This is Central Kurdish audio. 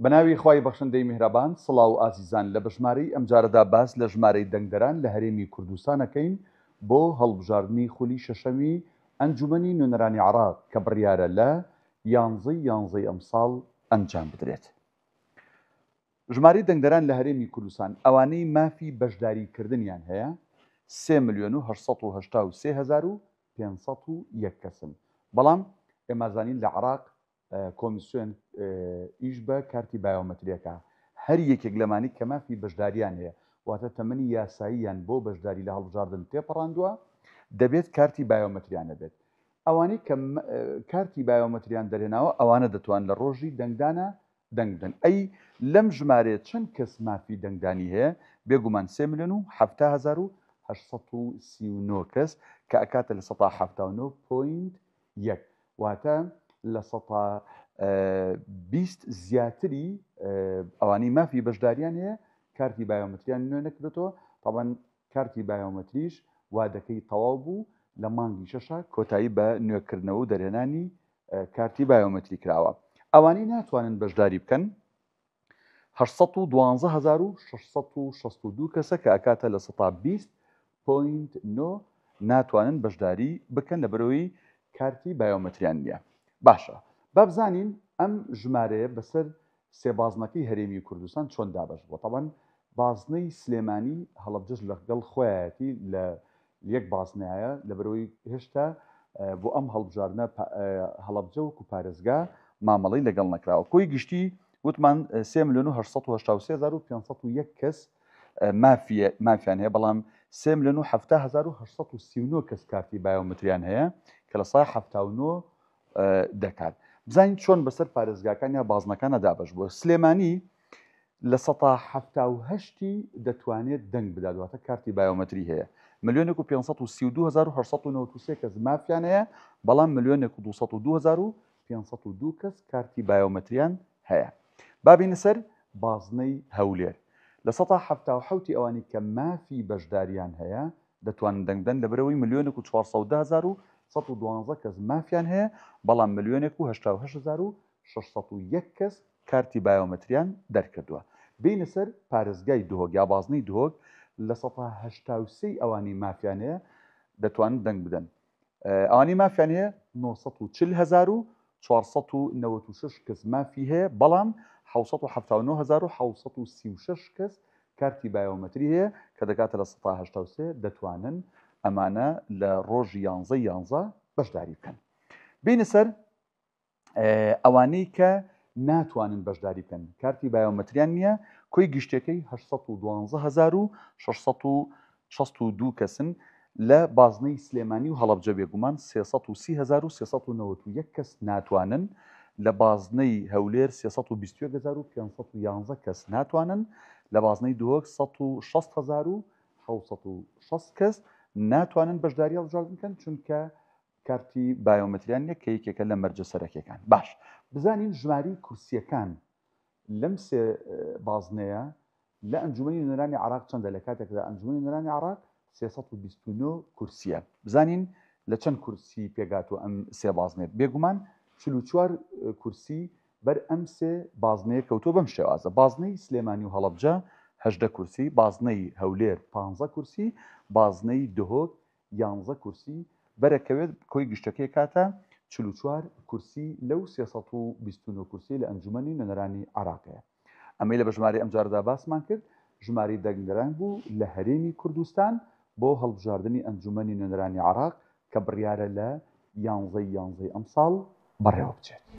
بەناوی خوای بەخشندەی میهرەبان سڵاو و ئازیزان لە بەژمارەی ئەم جارەدا باس لە ژمارەی دەنگدەران لە هەرێمی کوردستانەکەین بۆ هەڵبژاردننی خولی شەشەمی ئەنجومەنی نوێنەرانی عێراق کە بڕیارە لە 11 ئەمساڵ ئەنجام بدرێت. ژمارەی دەنگدەران لە هەرێمی کوردستان ئەوانەی مافی بەشداریکردنیان هەیە 3,883,501 کەسن. بەڵام ئێمازانین لە عێراق کۆمیسیۆن ئیش بە کارتی بایۆمەتریەکە هەر یەکێک لەمانی کە مافی بەشداریان هەیە واتە تەمەنی یاساییان بۆ بەشداری لە هەڵبژاردن تێپەڕاندووە دەبێت کارتی بایۆمەتریانە بێت. ئەوانەی کە کارتی بایۆمەتریان دەرێناوە ئەوانە دەتوان لە ڕۆژی دەنگدانە دەنگ بدەن. ئەی لەم ژمارەیە چەند کەس مافی دەنگدانی هەیە؟ بێگومان 3,070,839 کەس کە ئەکاتە لە 19.1 واتە لە 120 زیاتری ئەوانەی مافی بەشداریان هەیە کارتی بایۆمەتریان نوێ نەکردێتەوە. تاوان کارتی بایۆمەتریش وا دەکەی تەواو بوو لە مانگی شەشە کۆتایی بە نوێکردنەوە و دەرهێنانی کارتی بایۆمەتری کراوە. ئەوانەی ناتوانن بەشداری بکەن 812,662 کەسە کە ئەکاتە لە 120.9 ناتوانن بەشداری بکەن لە بەرەوەی کارتی بایۆمەتریان نییە. باشە با بزانین ئەم ژمارەیە بەسەر سێ بازنەکەی هەرێمی کوردستان چۆن دابەش بووە. تەبەن بازنەی سلێمانی هەڵەبجەش لەگەڵ خۆیەتی لە یەک بازنایە لە بەرەوەی هێشتا بۆ ئەم هەڵبژاردنە هەڵەبجە وەکو پارێزگا مامەڵەی لەگەڵ نەکراوە. کۆی گشتی وتمان 3,883,501 کەس مافیان هەیە بەڵام 3,070,839 کەس کارتی بایۆمەتریان هەیە کە لە 79 دەکات. بزانین چۆن بەسەر پارێزگاکان یا بازنەکانە دابەش بووە. سلێمانی لە 178 دەتوانێت دەنگ بداتواتە کارتی بایۆمەتری هەیە. 1,232,893 کەس مافیان هەیە بەڵام 1,202,502 کەس کارتی بایۆمەتریان هەیە. بابینە سەر بازنەی هەولێر لە 177 ئەوانی کە مافی بەشداریان هەیە دەتوانن دەنگ بدەن لە بەرەوەی 1,410,112 کەس مافیان هەیە بەڵام 1,088,601 کەس کارتی بایۆمەتریان دەرکردووە. بینە سەر پارێزگای دهۆک یا بازنەی دهۆک لە 183 ئەوانی مافیان هەیە دەتوانن دەنگ بدەن. ئەوانی مافیان هەیە 940,496 کەس مافی هەیە بەڵام 779,736 کەس کارتی بایۆمەتری هەیە کە دەکاتە لە 183 دەتوانن ئەمانە لە ڕۆژی 11 بەشداری بکەن. بینە سەر ئەوانەی کە ناتوانن بەشداری بکەن کارتی بایۆمەتریان نییە کۆی گشتەکەی 812,662 کەسن لە بازنەی سلێمانی و هەڵەبجە بێگومان 330,391 کەس ناتوانن لە بازنەی هەولێر 321,511 کەس ناتوانن لە بازنەی دهۆک 160,760 کەس ناتوانن بەشداری هەڵبژاردن بکەن چونکە کارتی بایۆمەتریان نیە کە یەکێکە لە مەرجە سەرەکیەکان. باش بزانین ژماری کورسیەکان لەم سێ بازنەیە لە ئەنجومەنی نوێنەرانی عێراق چەندە لە کاتێکدا ئەنجومەنی نوێنەرانی عێراق 329 کورسیە. بزانین لە چەند کورسی پێگاتوە ئەم سێ بازنێت. بێگومان 44 کورسی بەر ئەم سێ بازنەیە کەوتۆ بەم شێوازە. بازنەی سلێمانی و هەڵەبجە 18 کورسی، بازنەی هەولێر 15 کورسی، بازنەی دهۆک 11 کورسی بەرەکەوێت کۆی گشتەکەی کاتە 44 کورسی لەو 329 کورسی لە ئەنجومەنی نوێنەرانی عێراقەیە. ئەمەی لە بەژمارەی ئەم جارەدا باسمان کرد ژمارەی دەنگدەران بوو لە هەرێمی کوردستان بۆ هەڵبژاردننی ئەنجومەنی نوێنەرانی عێراق کە بڕیارە لە 11 ئەمساڵ بەڕێوە بچێت.